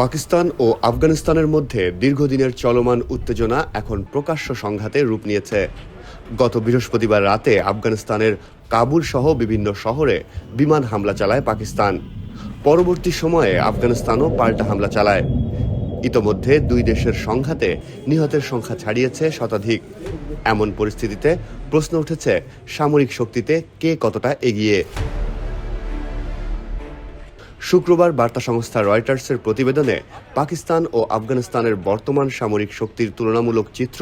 পাকিস্তান ও আফগানিস্তানের মধ্যে দীর্ঘদিনের চলমান উত্তেজনা এখন প্রকাশ্য সংঘাতে রূপ নিয়েছে। গত বৃহস্পতিবার রাতে আফগানিস্তানের কাবুল সহ বিভিন্ন শহরে বিমান হামলা চালায় পাকিস্তান। পরবর্তী সময়ে আফগানিস্তানও পাল্টা হামলা চালায়। ইতোমধ্যে দুই দেশের সংঘাতে নিহতের সংখ্যা ছাড়িয়েছে শতাধিক। এমন পরিস্থিতিতে প্রশ্ন উঠেছে, সামরিক শক্তিতে কে কতটা এগিয়ে। শুক্রবার বার্তা সংস্থা রয়টার্সের প্রতিবেদনে পাকিস্তান ও আফগানিস্তানের বর্তমান সামরিক শক্তির তুলনামূলক চিত্র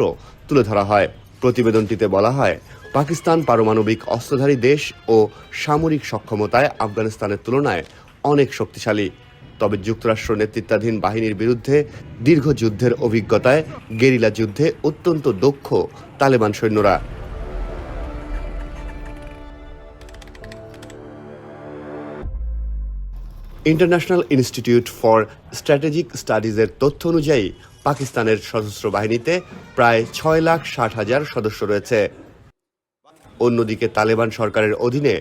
তুলে ধরা হয়। প্রতিবেদনটিতে বলা হয়, পাকিস্তান পারমাণবিক অস্ত্রধারী দেশ ও সামরিক সক্ষমতায় আফগানিস্তানের তুলনায় অনেক শক্তিশালী। তবে যুক্তরাষ্ট্র নেতৃত্বাধীন বাহিনীর বিরুদ্ধে দীর্ঘ যুদ্ধের অভিজ্ঞতায় গেরিলা যুদ্ধে অত্যন্ত দক্ষ তালেবান সৈন্যরা। ইন্টারন্যাশনাল ইনস্টিটিউট ফর স্ট্র্যাটেজিক স্টাডিজের তথ্য অনুযায়ী পাকিস্তানের সশস্ত্র বাহিনীতে প্রায় 6,60,000 সদস্য রয়েছে। অন্যদিকে তালেবান সরকারের অধীনে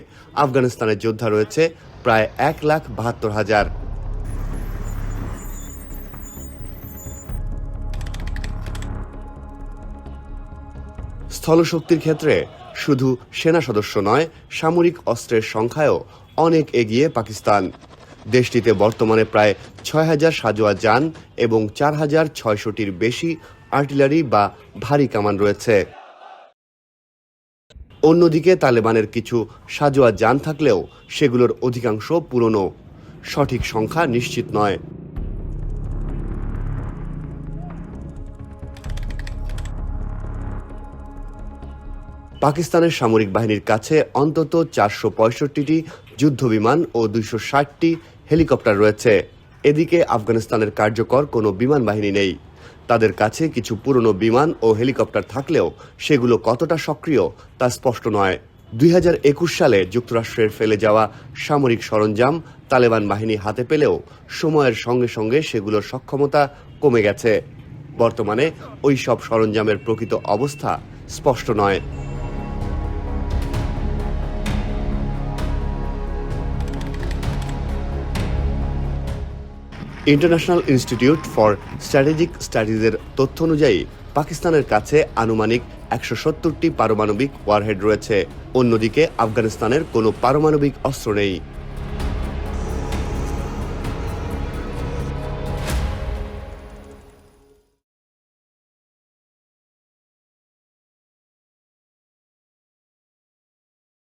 আফগানিস্তানের যোদ্ধা রয়েছে প্রায় 1,72,000। স্থলশক্তির ক্ষেত্রে শুধু সেনা সদস্য নয়, সামরিক অস্ত্রের সংখ্যায়ও অনেক এগিয়ে পাকিস্তান। দেশটিতে বর্তমানে প্রায় 6,000 সাঁজোয়া যান এবং 4,600টির বেশি আর্টিলারি বা ভারী কামান রয়েছে। অন্যদিকে তালেবানের কিছু সাঁজোয়া যান থাকলেও সেগুলোর অধিকাংশ পুরনো। সঠিক সংখ্যা নিশ্চিত নয়। পাকিস্তানের সামরিক বাহিনীর কাছে অন্তত 465টি যুদ্ধবিমান ও 260টি হেলিকপ্টার রয়েছে। এদিকে আফগানিস্তানের কার্যকর কোনো বিমান বাহিনী নেই। তাদের কাছে কিছু পুরনো বিমান ও হেলিকপ্টার থাকলেও সেগুলো কতটা সক্রিয় তা স্পষ্ট নয়। 2021 সালে যুক্তরাষ্ট্রের ফেলে যাওয়া সামরিক সরঞ্জাম তালেবান বাহিনী হাতে পেলেও সময়ের সঙ্গে সঙ্গে সেগুলোর সক্ষমতা কমে গেছে। বর্তমানে ওই সব সরঞ্জামের প্রকৃত অবস্থা স্পষ্ট নয়। ইন্টারন্যাশনাল ইনস্টিটিউট ফর স্ট্র্যাটেজিক স্টাডিজের তথ্য অনুযায়ী পাকিস্তানের কাছে আনুমানিক 170টি পারমাণবিক ওয়ারহেড রয়েছে। অন্যদিকে আফগানিস্তানের কোনো পারমাণবিক অস্ত্র নেই।